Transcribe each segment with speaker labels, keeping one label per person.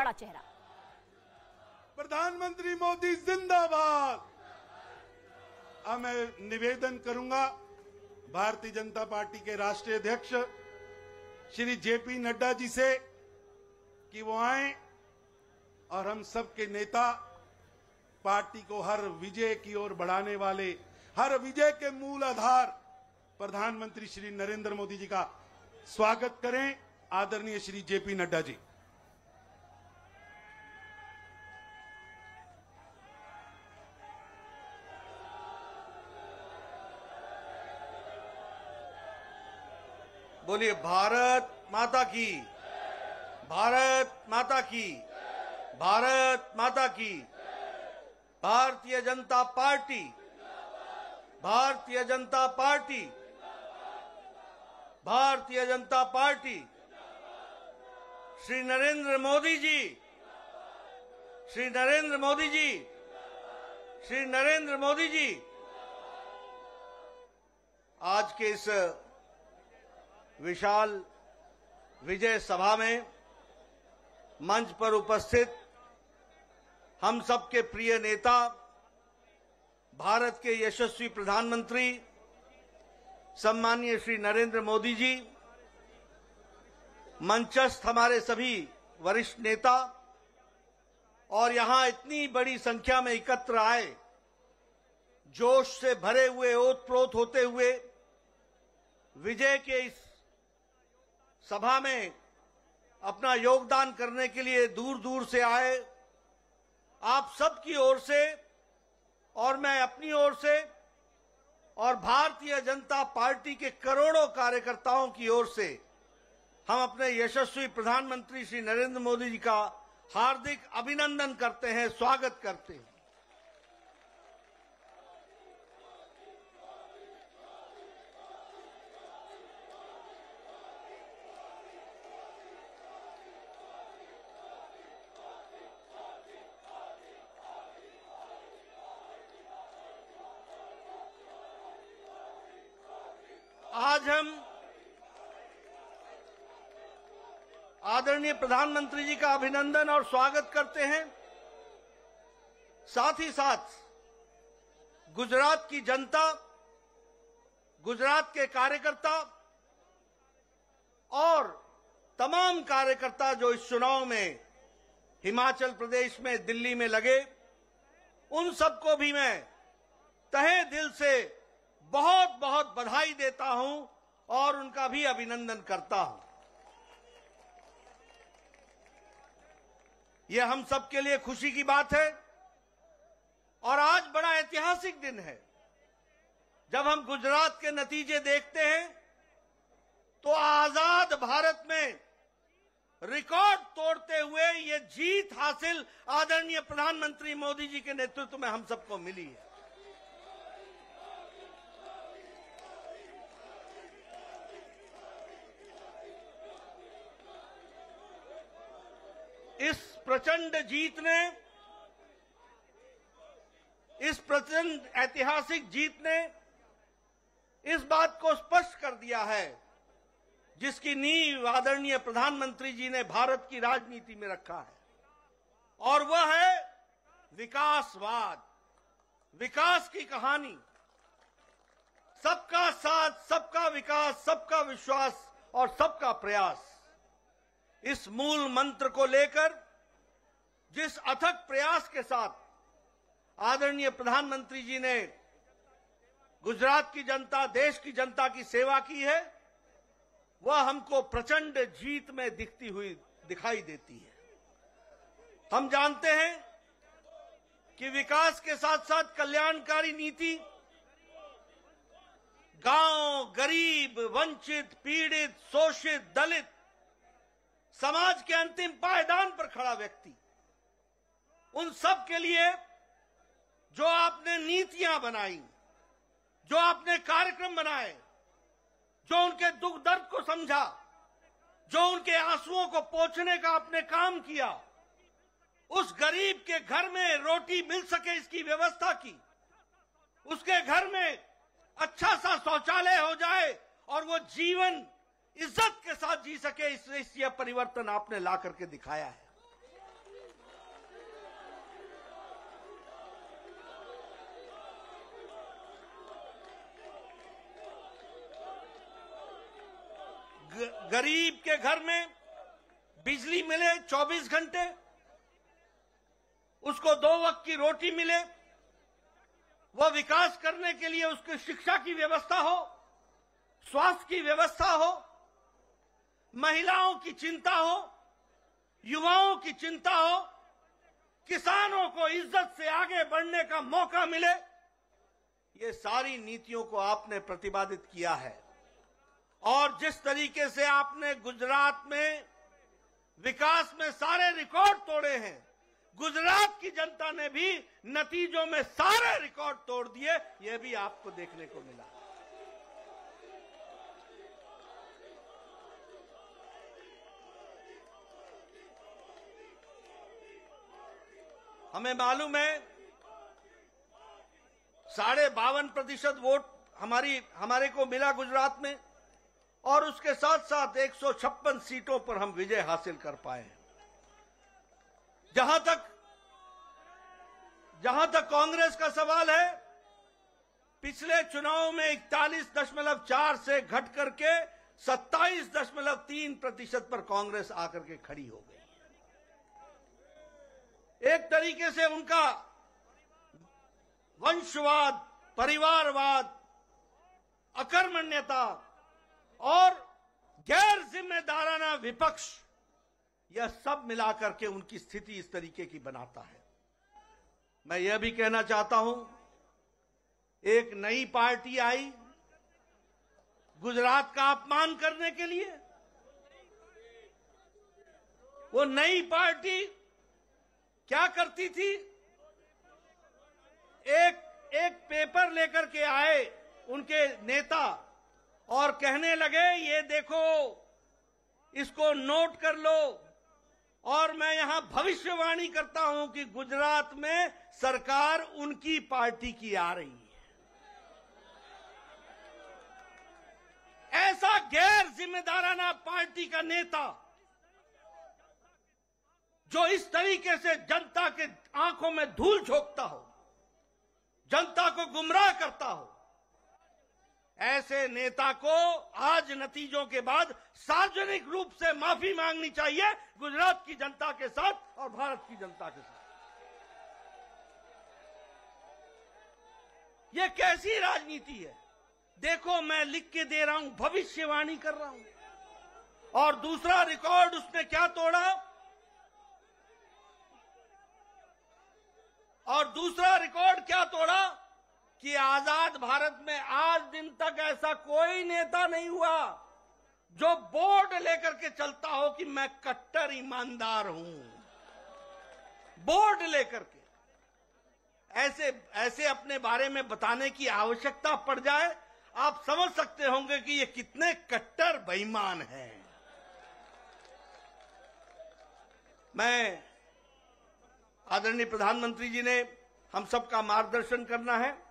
Speaker 1: बड़ा चेहरा।
Speaker 2: प्रधानमंत्री मोदी जिंदाबाद। अब मैं निवेदन करूंगा भारतीय जनता पार्टी के राष्ट्रीय अध्यक्ष श्री जेपी नड्डा जी से कि वो आए और हम सबके नेता पार्टी को हर विजय की ओर बढ़ाने वाले, हर विजय के मूल आधार प्रधानमंत्री श्री नरेंद्र मोदी जी का स्वागत करें। आदरणीय श्री जेपी नड्डा जी।
Speaker 3: बोलिए भारत माता की, भारत माता की, भारत माता की। Bharatiya Janata party, Bharatiya Janata party, Bharatiya Janata party. Shri Narendra Modi ji, Shri Narendra Modi ji, Shri Narendra Modi ji. आज के इस विशाल विजय सभा में मंच पर उपस्थित हम सबके प्रिय नेता, भारत के यशस्वी प्रधानमंत्री सम्माननीय श्री नरेंद्र मोदी जी, मंचस्थ हमारे सभी वरिष्ठ नेता और यहां इतनी बड़ी संख्या में एकत्र आए, जोश से भरे हुए, ओतप्रोत होते हुए विजय के इस सभा में अपना योगदान करने के लिए दूर दूर से आए। आप सबकी ओर से और मैं अपनी ओर से और भारतीय जनता पार्टी के करोड़ों कार्यकर्ताओं की ओर से हम अपने यशस्वी प्रधानमंत्री श्री नरेंद्र मोदी जी का हार्दिक अभिनंदन करते हैं, स्वागत करते हैं। आज हम आदरणीय प्रधानमंत्री जी का अभिनंदन और स्वागत करते हैं। साथ ही साथ गुजरात की जनता, गुजरात के कार्यकर्ता और तमाम कार्यकर्ता जो इस चुनाव में हिमाचल प्रदेश में, दिल्ली में लगे, उन सबको भी मैं तहे दिल से बहुत बहुत बधाई देता हूं और उनका भी अभिनंदन करता हूं। यह हम सबके लिए खुशी की बात है और आज बड़ा ऐतिहासिक दिन है। जब हम गुजरात के नतीजे देखते हैं तो आजाद भारत में रिकॉर्ड तोड़ते हुए ये जीत हासिल आदरणीय प्रधानमंत्री मोदी जी के नेतृत्व में हम सबको मिली है। इस प्रचंड जीत ने, इस प्रचंड ऐतिहासिक जीत ने इस बात को स्पष्ट कर दिया है जिसकी नींव आदरणीय प्रधानमंत्री जी ने भारत की राजनीति में रखा है, और वह है विकासवाद, विकास की कहानी। सबका साथ, सबका विकास, सबका विश्वास और सबका प्रयास, इस मूल मंत्र को लेकर जिस अथक प्रयास के साथ आदरणीय प्रधानमंत्री जी ने गुजरात की जनता, देश की जनता की सेवा की है, वह हमको प्रचंड जीत में दिखती हुई दिखाई देती है। हम जानते हैं कि विकास के साथ साथ कल्याणकारी नीति गांव, गरीब, वंचित, पीड़ित, शोषित, दलित, समाज के अंतिम पायदान पर खड़ा व्यक्ति, उन सब के लिए जो आपने नीतियां बनाई, जो आपने कार्यक्रम बनाए, जो उनके दुख दर्द को समझा, जो उनके आंसुओं को पोंछने का आपने काम किया, उस गरीब के घर में रोटी मिल सके इसकी व्यवस्था की, उसके घर में अच्छा सा शौचालय हो जाए और वो जीवन इज्जत के साथ जी सके, इस यह परिवर्तन आपने ला करके दिखाया है। गरीब के घर में बिजली मिले 24 घंटे, उसको 2 वक्त की रोटी मिले, वह विकास करने के लिए उसकी शिक्षा की व्यवस्था हो, स्वास्थ्य की व्यवस्था हो, महिलाओं की चिंता हो, युवाओं की चिंता हो, किसानों को इज्जत से आगे बढ़ने का मौका मिले, ये सारी नीतियों को आपने प्रतिपादित किया है। और जिस तरीके से आपने गुजरात में विकास में सारे रिकॉर्ड तोड़े हैं, गुजरात की जनता ने भी नतीजों में सारे रिकॉर्ड तोड़ दिए, यह भी आपको देखने को मिला। हमें मालूम है 52.5% वोट हमारे को मिला गुजरात में, और उसके साथ साथ 156 सीटों पर हम विजय हासिल कर पाए। जहां तक कांग्रेस का सवाल है, पिछले चुनाव में 41.4 से घट करके 27.3% पर कांग्रेस आकर के खड़ी हो गई। एक तरीके से उनका वंशवाद, परिवारवाद, अकर्मण्यता और गैर जिम्मेदाराना विपक्ष, यह सब मिलाकर के उनकी स्थिति इस तरीके की बनाता है। मैं यह भी कहना चाहता हूं, एक नई पार्टी आई गुजरात का अपमान करने के लिए। वो नई पार्टी क्या करती थी? एक पेपर लेकर के आए उनके नेता और कहने लगे, ये देखो, इसको नोट कर लो, और मैं यहां भविष्यवाणी करता हूं कि गुजरात में सरकार उनकी पार्टी की आ रही है। ऐसा गैर जिम्मेदाराना पार्टी का नेता जो इस तरीके से जनता के आंखों में धूल झोंकता हो, जनता को गुमराह करता हो, ऐसे नेता को आज नतीजों के बाद सार्वजनिक रूप से माफी मांगनी चाहिए गुजरात की जनता के साथ और भारत की जनता के साथ। यह कैसी राजनीति है? देखो, मैं लिख के दे रहा हूं, भविष्यवाणी कर रहा हूं। और दूसरा रिकॉर्ड उसने क्या तोड़ा? कि आजाद भारत में आज दिन तक ऐसा कोई नेता नहीं हुआ जो बोर्ड लेकर के चलता हो कि मैं कट्टर ईमानदार हूं। बोर्ड लेकर के ऐसे अपने बारे में बताने की आवश्यकता पड़ जाए, आप समझ सकते होंगे कि ये कितने कट्टर बेईमान हैं। मैं आदरणीय प्रधानमंत्री जी ने हम सबका मार्गदर्शन करना है,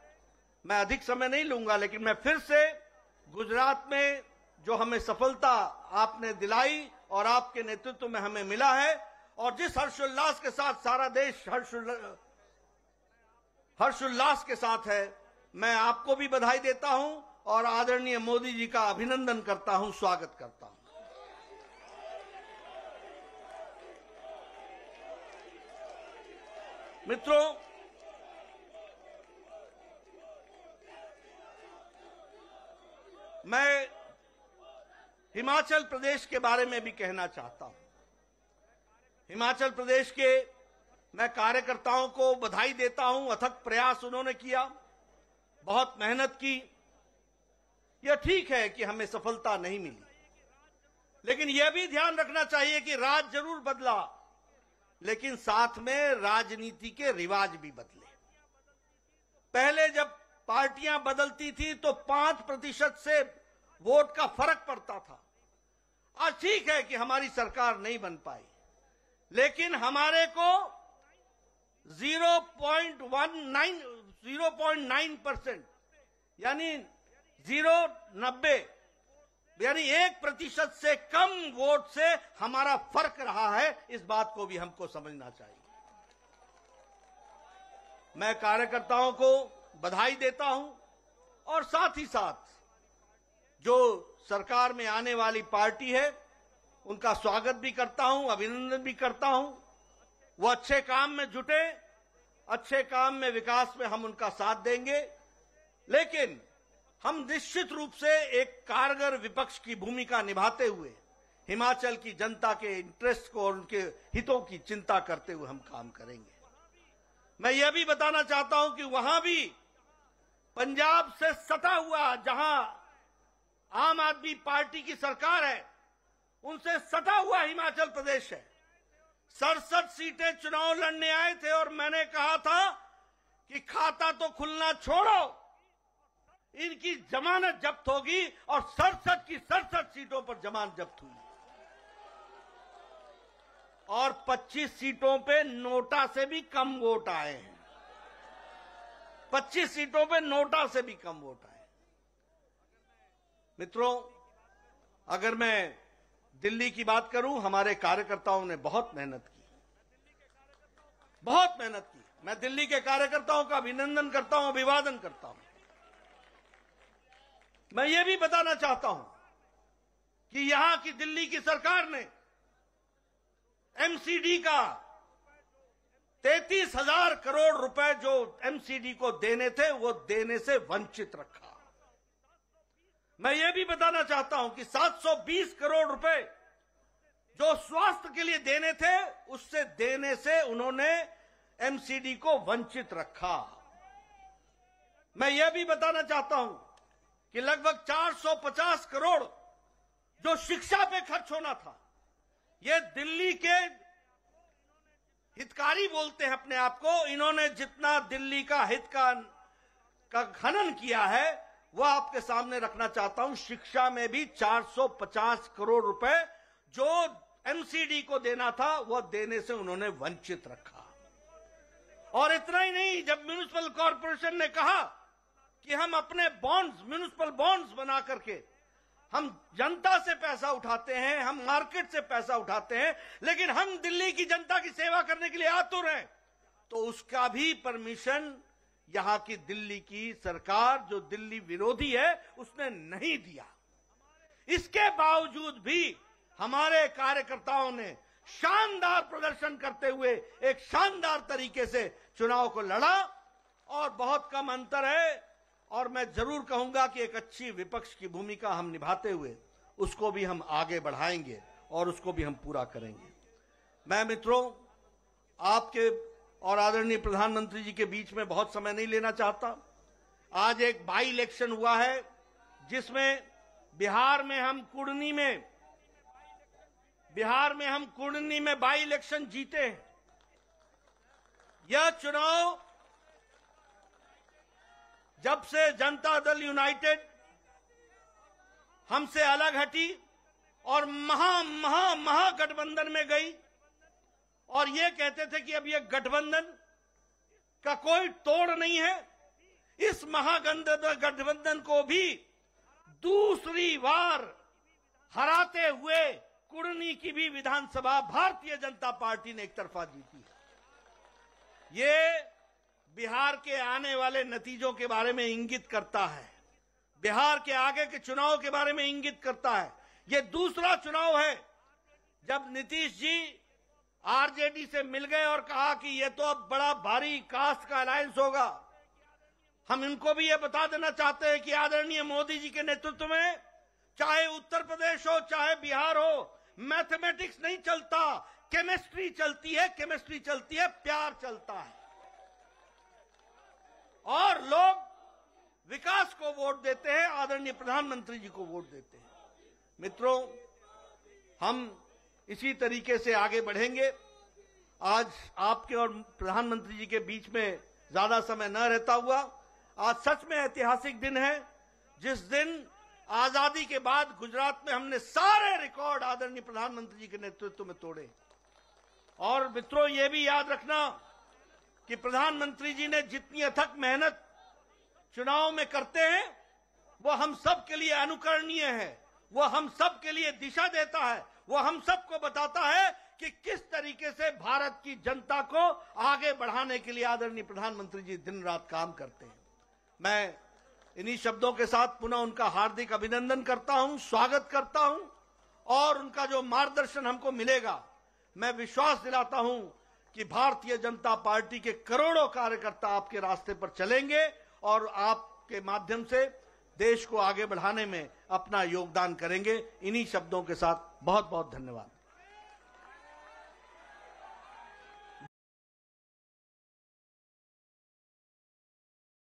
Speaker 3: मैं अधिक समय नहीं लूंगा, लेकिन मैं फिर से गुजरात में जो हमें सफलता आपने दिलाई और आपके नेतृत्व में हमें मिला है, और जिस हर्षोल्लास के साथ सारा देश हर्षोल्लास के साथ है, मैं आपको भी बधाई देता हूं और आदरणीय मोदी जी का अभिनंदन करता हूं, स्वागत करता हूं। मित्रों, मैं हिमाचल प्रदेश के बारे में भी कहना चाहता हूं। हिमाचल प्रदेश के मैं कार्यकर्ताओं को बधाई देता हूं, अथक प्रयास उन्होंने किया, बहुत मेहनत की। यह ठीक है कि हमें सफलता नहीं मिली, लेकिन यह भी ध्यान रखना चाहिए कि राज जरूर बदला, लेकिन साथ में राजनीति के रिवाज भी बदले। पहले जब पार्टियां बदलती थी तो 5% से वोट का फर्क पड़ता था। आज ठीक है कि हमारी सरकार नहीं बन पाई, लेकिन हमारे को 0.9% यानी 0.90 यानी 1% से कम वोट से हमारा फर्क रहा है। इस बात को भी हमको समझना चाहिए। मैं कार्यकर्ताओं को बधाई देता हूं और साथ ही साथ जो सरकार में आने वाली पार्टी है, उनका स्वागत भी करता हूं, अभिनंदन भी करता हूं। वो अच्छे काम में जुटे, अच्छे काम में, विकास में हम उनका साथ देंगे, लेकिन हम निश्चित रूप से एक कारगर विपक्ष की भूमिका निभाते हुए हिमाचल की जनता के इंटरेस्ट को और उनके हितों की चिंता करते हुए हम काम करेंगे। मैं यह भी बताना चाहता हूं कि वहां भी पंजाब से सटा हुआ, जहां आम आदमी पार्टी की सरकार है, उनसे सटा हुआ हिमाचल प्रदेश है। 67 सीटें चुनाव लड़ने आए थे और मैंने कहा था कि खाता तो खुलना छोड़ो, इनकी जमानत जब्त होगी, और 67 की 67 सीटों पर जमानत जब्त हुई और 25 सीटों पे नोटा से भी कम वोट आए हैं। 25 सीटों पे नोटा से भी कम वोट आए। मित्रों, अगर मैं दिल्ली की बात करूं, हमारे कार्यकर्ताओं ने बहुत मेहनत की, बहुत मेहनत की। मैं दिल्ली के कार्यकर्ताओं का अभिनंदन करता हूं, अभिवादन करता हूं। मैं ये भी बताना चाहता हूं कि यहां की दिल्ली की सरकार ने एमसीडी का 33,000 करोड़ रुपए जो एमसीडी को देने थे, वो देने से वंचित रखा। मैं ये भी बताना चाहता हूं कि 720 करोड़ रुपए जो स्वास्थ्य के लिए देने थे, उससे देने से उन्होंने एमसीडी को वंचित रखा। मैं यह भी बताना चाहता हूं कि लगभग 450 करोड़ जो शिक्षा पे खर्च होना था, ये दिल्ली के हितकारी बोलते हैं अपने आप को, इन्होंने जितना दिल्ली का हित का खनन किया है, वह आपके सामने रखना चाहता हूं। शिक्षा में भी 450 करोड़ रुपए जो एमसीडी को देना था, वह देने से उन्होंने वंचित रखा। और इतना ही नहीं, जब म्युनिसिपल कॉर्पोरेशन ने कहा कि हम अपने बॉन्ड्स, म्युनिसिपल बॉन्ड्स बना करके हम जनता से पैसा उठाते हैं, हम मार्केट से पैसा उठाते हैं, लेकिन हम दिल्ली की जनता की सेवा करने के लिए आतुर हैं, तो उसका भी परमिशन यहां की दिल्ली की सरकार, जो दिल्ली विरोधी है, उसने नहीं दिया। इसके बावजूद भी हमारे कार्यकर्ताओं ने शानदार प्रदर्शन करते हुए एक शानदार तरीके से चुनाव को लड़ा, और बहुत कम अंतर है। और मैं जरूर कहूंगा कि एक अच्छी विपक्ष की भूमिका हम निभाते हुए उसको भी हम आगे बढ़ाएंगे और उसको भी हम पूरा करेंगे। मैं मित्रों, आपके और आदरणीय प्रधानमंत्री जी के बीच में बहुत समय नहीं लेना चाहता। आज एक बाई इलेक्शन हुआ है, जिसमें बिहार में हम कुर्नी में बाई इलेक्शन जीते हैं। यह चुनाव जब से जनता दल यूनाइटेड हमसे अलग हटी और महागठबंधन में गई, और ये कहते थे कि अब ये गठबंधन का कोई तोड़ नहीं है, इस महागठबंधन को भी दूसरी बार हराते हुए कुर्नी की भी विधानसभा भारतीय जनता पार्टी ने एक तरफा जीती है। ये बिहार के आने वाले नतीजों के बारे में इंगित करता है, बिहार के आगे के चुनाव के बारे में इंगित करता है। ये दूसरा चुनाव है जब नीतीश जी आरजेडी से मिल गए और कहा कि ये तो अब बड़ा भारी कास्ट का अलायंस होगा। हम इनको भी ये बता देना चाहते हैं कि आदरणीय मोदी जी के नेतृत्व में, चाहे उत्तर प्रदेश हो चाहे बिहार हो, मैथमेटिक्स नहीं चलता, केमिस्ट्री चलती है, केमिस्ट्री चलती है, प्यार चलता है। और लोग विकास को वोट देते हैं, आदरणीय प्रधानमंत्री जी को वोट देते हैं। मित्रों, हम इसी तरीके से आगे बढ़ेंगे। आज आपके और प्रधानमंत्री जी के बीच में ज्यादा समय न रहता हुआ, आज सच में ऐतिहासिक दिन है, जिस दिन आजादी के बाद गुजरात में हमने सारे रिकॉर्ड आदरणीय प्रधानमंत्री जी के नेतृत्व में तोड़े। और मित्रों, ये भी याद रखना कि प्रधानमंत्री जी ने जितनी अथक मेहनत चुनाव में करते हैं, वो हम सब के लिए अनुकरणीय है, वो हम सब के लिए दिशा देता है, वो हम सबको बताता है कि किस तरीके से भारत की जनता को आगे बढ़ाने के लिए आदरणीय प्रधानमंत्री जी दिन रात काम करते हैं। मैं इन्हीं शब्दों के साथ पुनः उनका हार्दिक अभिनंदन करता हूं, स्वागत करता हूं और उनका जो मार्गदर्शन हमको मिलेगा, मैं विश्वास दिलाता हूं कि भारतीय जनता पार्टी के करोड़ों कार्यकर्ता आपके रास्ते पर चलेंगे और आपके माध्यम से देश को आगे बढ़ाने में अपना योगदान करेंगे। इन्हीं शब्दों के साथ बहुत बहुत धन्यवाद।